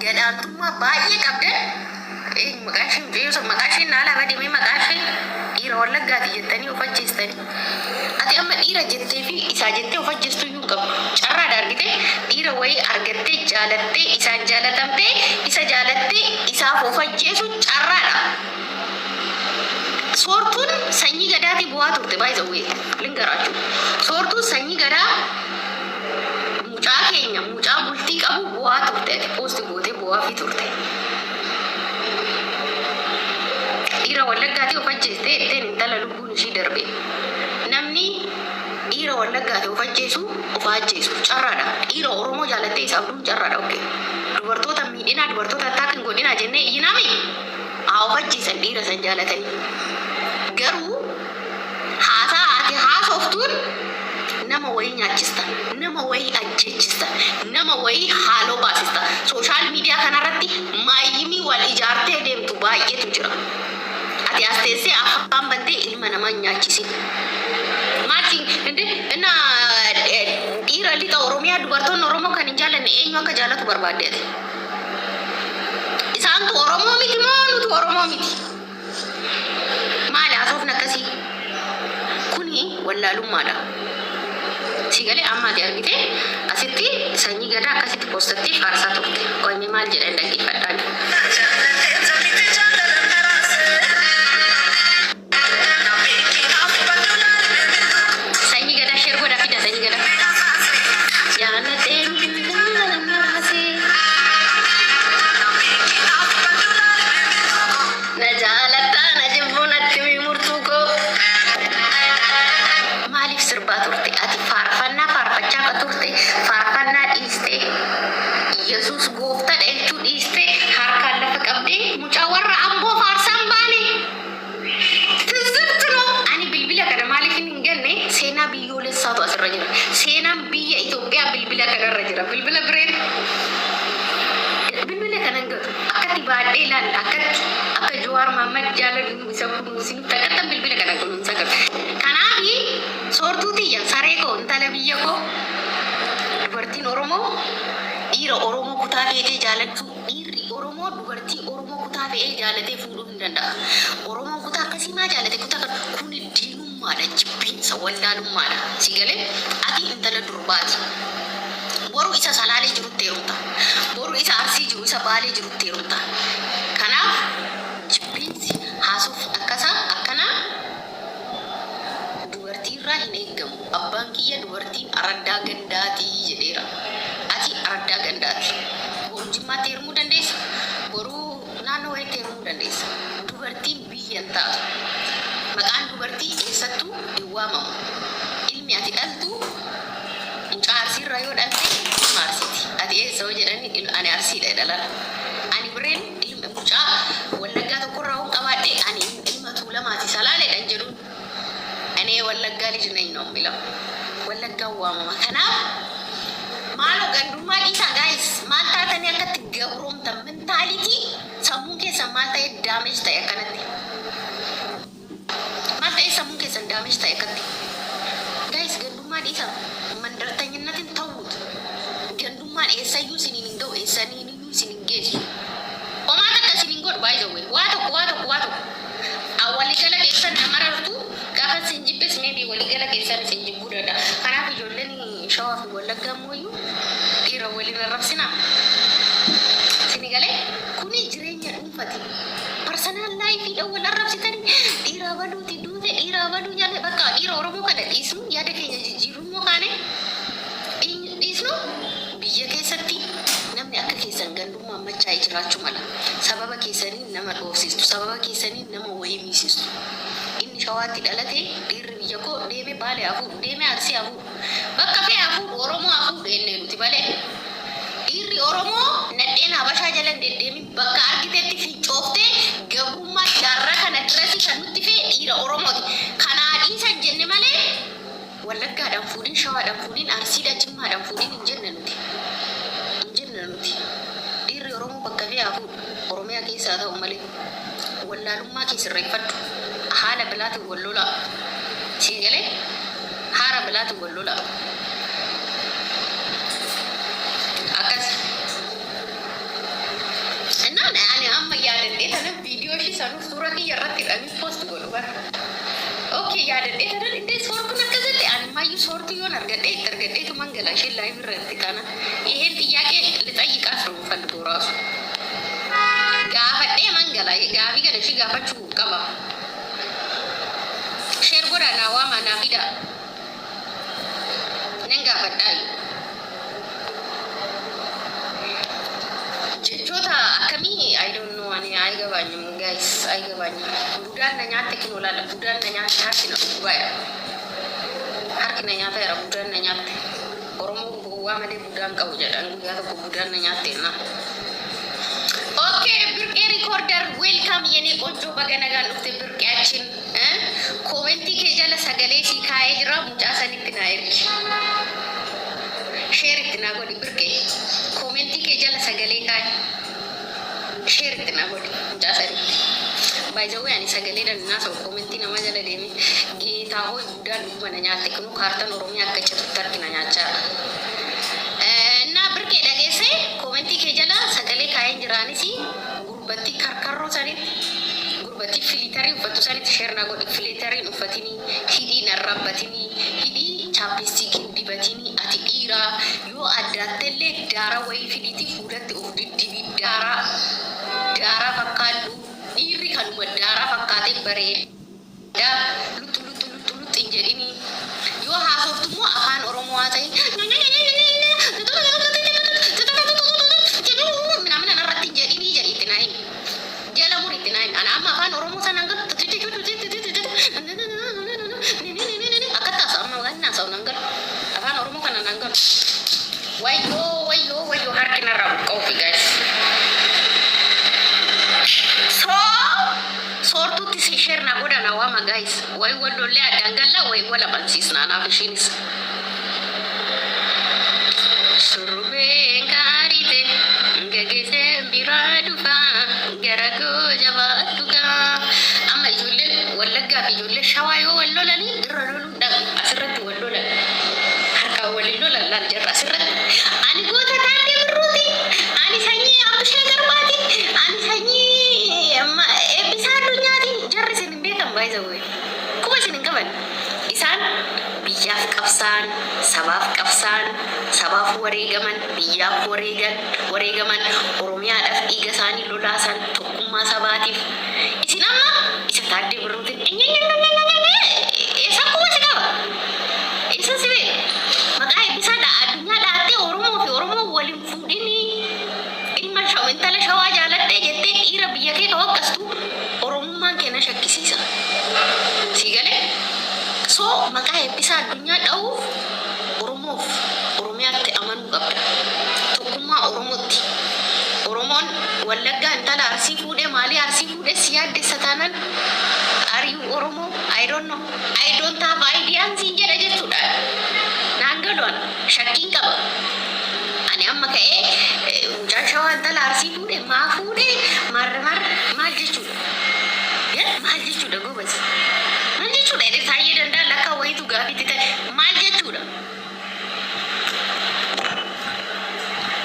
gadaantummaa baay'ee qabdan maqaashiin naala badimee maqaashiin dhiira wallaggaati jettanii of ajjeestanii. Ati amma dhiira jettee fi isaa jettee of ajjeestu iyyuu hin qabu. Carraa argite dhiira wayii argattee jaalattee isaan jaalatamtee isa jaalattee isaaf of ajjeesu carraadha. Soortuun sanyii gadaati bu'aa turte baay'ee lingaraachuu. Soortuun sanyii gadaa mucaa keenya mucaa bultii qabu bu'aa turte ati poosti gootee bu'aa fi turte. Dhiira wallaggaati of ajjeestee ittiin intala lubbuun ishii darbe. Namni dhiira wallaggaati of ajjeesu of ajjeesu carraadha. Dhiira Oromoo jaalattee isaaf duun carraadha. Okay. Dubartoota miidhinaa dubartoota attaakin godhinaa jennee iyyinaami haa of ajjeesan dhiira san jaalatanii. Garuu haasaa ati haasoftuun nama wayii nyaachista, nama wayii ajjeechista, nama wayii haaloo baasista. Sooshaal miidiyaa kanarratti maayyimii wal ijaartee deemtu baay'eetu jira. Ati as teessee afaan bantee ilma namaa nyaachisin. Maati inna dhiira lixa Oromiyaa dubartoonni Oromoo kan hin jaallanne eenyu akka jaalatu barbaaddeeti. Isaantu Oromoo miti moo nuti Oromoo miti? Maali haasofni akkasii? Kuni wallaalummaadha. Sigalee amma ati argite asitti sanyii gadaa akkasitti poostattee faarsaa turte. Qoonni maal jedhan dhaggeeffadhaan. Sanyii gadaa sheer godhaa fida sanyii gadaa. Jaalatee na jaalataa na jibbuu natti murtuu koo. Maaliif sirbaa turte? Ati faarfannaa faarfachaa akka turte faarfannaa dhiiste Yesuus gooftaadha jechuu dhiiste harkaan lafa qabdee mucaa warra amboo faarsaan baane. Tizzirtinoo ani bilbila kana maaliif hin ganne seenaa biyyoolessaatu asirra jira. Seenaan biyya Itoophiyaa bilbila kanarra jira. Bilbila bireen bilbila kana hin gatu akkatti baadhee ilaalla akkatti akka Jawaar Mohaammed jaalladhu isa kunuunsin takkatan bilbila kana kunuunsa qabu. Kanaafi soortuutiyya saree koo intala biyya koo dubartiin Oromoo dhiira Oromoo kutaa feetee jaallattu dhiirri Oromoo dubartii Oromoo kutaa fe'ee jaallatee fuudhuu hin danda'a. Oromoon kutaa akkasii maa jaallate kutaa kan kun diinummaadha jibbiinsa wallaalummaadha. Sigalee ati intala durbaati. Boru isa salaalee jirutti heerumta. Boru isa arsii jiru isa baalee jirutti heerumta. Kanaaf jibbiinsi haasuuf akkana dubartiirraa hin eeggamu. Abbaan kiyya dubartiin araddaa gandaatii jedheera. Ati araddaa gandaati. Boru jimmaatti heerumuu dandeessa. Boru naannoo wayiitti heerumuu dandeessa. Dubartiin biyyan taatu. Maqaan dubartii eessattuu hin waamamu. Ilmi ati dhaltu mucaa arsiirra yoo dhalte ilma arsiiti. Ati eessa hoo jedhani ani arsiidha dhalala. Ani bireen ilma mucaa wallaggaa tokkorraa hoo qabaadhe ani ilma tuulamaati salaaleedhaan jedhuun. Ani wallaggaa lijinaኝ ነው የሚለው wallaggaa waamama. Kanaaf maaloo gandummaa dhiisaa gaayis maal taatanii akkatti gabroomtan mentaalitii sammuun keessan maal ta'e daameej ta'e akkanatti. Maal ta'e sammuun keessan daameej ta'e akkatti. Gaayis gandummaa dhiisaa mandartanyinnatin ta'uut. Gandummaan eessayyuu isiniin hin ga'u eessaniiniyyuu isin hin geessu. Homaa takka isin hin godhu baay'ee waa tokko. Waligala keessan nama rartu gaafa isin jibbis meebii waligala keessan isin jibbuu danda'a. Kanaaf ijoolleen shawaa fi wallaggaa mooyyuu dhiira waliin rarrabsinaa. Isin galee kuni jireenya dhuunfati. Parsanal laayifiidhaan wal arrabsitanii dhiiraa baduuti duute dhiiraa baduu jaalle bakka dhiira Oromoo kana dhiisnu yaada keenya jijjiirummoo kaane dhiisnu biyya keessatti namni akka keessan gandummaa machaa'ee jiraachuu mala. Sababa keessanii nama dhoofsistu, sababa keessanii nama wayii miisistu. Inni shawaatti dhalate dhiirri biyya koo deeme Baalee hafuudhu, deeme Arsii hafuudhu, bakka fee hafuudhu, Oromoo hafuudhu ennee nuti malee. Dhiirri Oromoo nadheen Habashaa jala deddeemi bakka argitetti fincooftee gabrummaa jaarraa kana dirasii kan nutti fee dhiira Oromooti. Kanaa dhiisan jenne malee wallaggaadhaan fuudhin, shawaadhaan fuudhin, Arsiidhaan, Jimmaadhaan fuudhin hin jenne nuti. Dhiirri Oromoo bakka fee hafuudhu. Oromiyaa keessaa ta'u malee wallaalummaa keessa irreeffadhu. Haala bilaatiin wal lolaa. Siin galee haala bilaatiin wal lolaa. yaadadhee tana viidiyoo ishii sanuu suura kiyya irratti hidhanii poost godhu bara. Ookee yaadadhee tana indee soortuun akkasitti ani maayyuu soortuu yoon argadhee tuman gala ishee laayif irratti kana ይሄን ጥያቄ ልጠይቃት ነው የምፈልገው ራሱ gaafadhee mangala gaafii kana ishii gaafachuu qaba. Sheer godhanaa waamaa naa fida nan gaafadhaayu jechoota akkamii I don't know ani አይገባኝም guys አይገባኝም. Budaan na nyaatte kinolaala budaan na nyaatte harki na dhugaaya harki na nyaata jira budaan na nyaatte Oromoo gowwaa malee budaan qabu jedhan guyyaa tokko budaan na nyaatte na. Okay, birqee recorder welcome yene ቆንጆ በገነጋን ኡፍቴ birqeያችን ኮሜንቲ ከጀለ ሰገሌ ሲካዬ ጅራ ሙጫ ሰኒት ናይርክ ሼር ኢትና ጎዲ birqee ኮሜንቲ ከጀለ ሰገሌ ካይ ሼር ኢትና ጎዲ ሙጫ ሰኒት ባይዘው ያኒ ሰገሌ ደና ሰው ኮሜንቲ ነማ ጀለ ደሚ ጌታ ሆይ ቡዳን መነኛት ከኑ ካርተን ኦሮሚያ ከቸቱ ተርኪና ኛቻ እና birqee ደገሴ ኮሜንቲ ከጀለ ሰገሌ ካይ ጅራኒሲ gurbatti karkarroo sanit gurbatti filitarii uffatu sanit sheerna godhi filitarii uffatini hidii narrabatini hidii chapstick dibatini ati dhiira yoo addaattellee daara wayii fiditi fuudhatti of diddibi daara fakkaadhu dhiirri kanuma daara fakkaatee bareeda lutu hin jedhini yoo haasoftummoo afaan oromoo haa ta'e ana amma afaan oromoo sana ngal akkata sama ganna saw nangal afaan oromoo kana nangal wayo harkina rabu kofi guys soortutti si share na godhana waama guys way wallolle adangalla way wala balsisna naaf ishinis surbe garite ngegese biradufa garago jabaatuka amma ijoolleen wallaggaa fi ijoollee shawaayo wallolanii irra loluudhaan asirratti wallolan harkaa waliin lolan laal jarra asirratti ani goota taatee birruuti ani sanyii abbushee garbaati ani sanyii eebbisaa addunyaati jarri isin hin beekan baay'ee kuma isin hin qaban isaan biyyaaf qabsaan sabaaf qabsaan sabaaf wareegaman biyyaaf wareegaman oromiyaadhaaf dhiiga isaanii lolaasan tokkummaa sabaatiif isin amma isa taaddee birruutiin eessa kuma si qaba eessa si bee maqaa eebbisaa addunyaa dhaattee oromoo fi oromoo waliin fuudhini ilma intala shawaa jaaladhee jettee dhiira biyya kee ka waqqastu oromummaan keenya shakkisiisa si galee so maqaa eebbisaa addunyaa dha'uuf oromoof oromiyaatti amanuu qabda tokkummaa oromootti oromoon wallaggaa intala arsii fuudhee maalii arsii fuudhee si yaaddessa taanaan ari'uu oromoo I don't have ideas siin jedha jechuudha naan galuun shakkiin qaba ani amma ka'ee mucaan shawaa intala arsii fuudhee maa fuudhee maal jechuudha gobas maal jechuudha edee taayyee danda'a lakka wayitu gaafitti ta'e maal jechuudha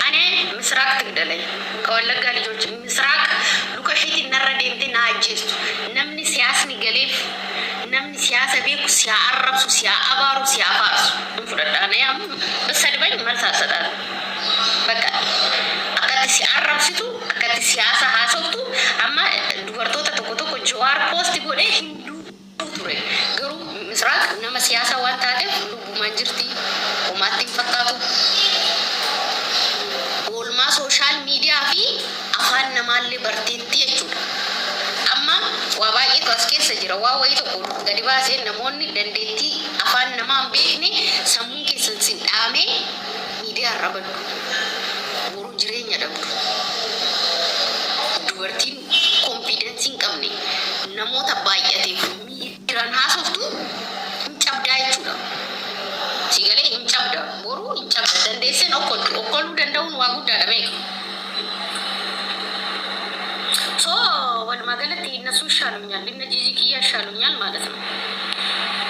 ani ምስራቅ ትግደለኝ ከወለጋ ልጆች ምስራቅ ሉከሽቲ ነረዴምቴ ናጀስቱ ነምኒ ሲያስኒ ገሌፍ ነምኒ ሲያሰ ቤኩ ሲያአረብሱ ሲያአባሩ ሲያፋርሱ እንፉደዳና ያም በሰድበኝ መልስ አሰጣል በቃ አከቲ ሲያአረብሲቱ አከቲ ሲያሳ ሀሶፍቱ አማ ዱበርቶታ ተኮቶኮ ጀዋር ፖስት ጎዴ ሂንዱ ቱሬ ገሩ ምስራቅ ነመ ሲያሳ ዋንታደ ሉቡ ማንጅርቲ ቆማቲን ፈቃቱ social media fi afaan namaalle barteetti jechuudha amma waa baay'eetu as keessa jira waa wayii tokko gadi baasee namoonni dandeettii afaan namaa hin beekne sammuu keessan sin dhaamee miidiyaa irra baddu boruu jireenya dhabdu dubartiin konfiidensii hin qabne namoota baay'ateef miidiyaan haasoftu hin cabdaa jechuudha sigalee hin cabda boruu hin cabda dandeesseen okkoluu danda'uun waa guddaadha beeku so walumaa galatti እነሱ ይሻሉኛል እነ ጂጂኪያ ይሻሉኛል ማለት ነው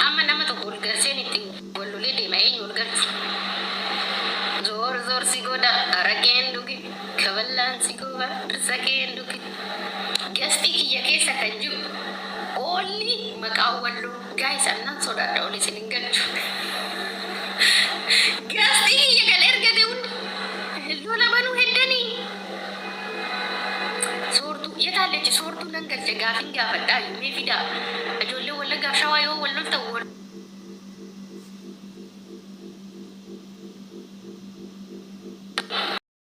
amma nama tokko walgarseen itti wallolee deema eenyu walgartu ዞር ሲጎዳ አረቄን ዱጊ ከበ ballaan si goba dhirsa kee hinduki gastii kiyya keessa kan jiru oolli maqaa walloo gaayis annan sodaadha oli isin hin galchu gastii kiyya kan ergate hundi lola banuu heddanii soortuu yetaallechi soortuu nan galche gaafin gaafadhaa yummee fidaa ijoollee wallagaaf shawaa yoo wallol ta'u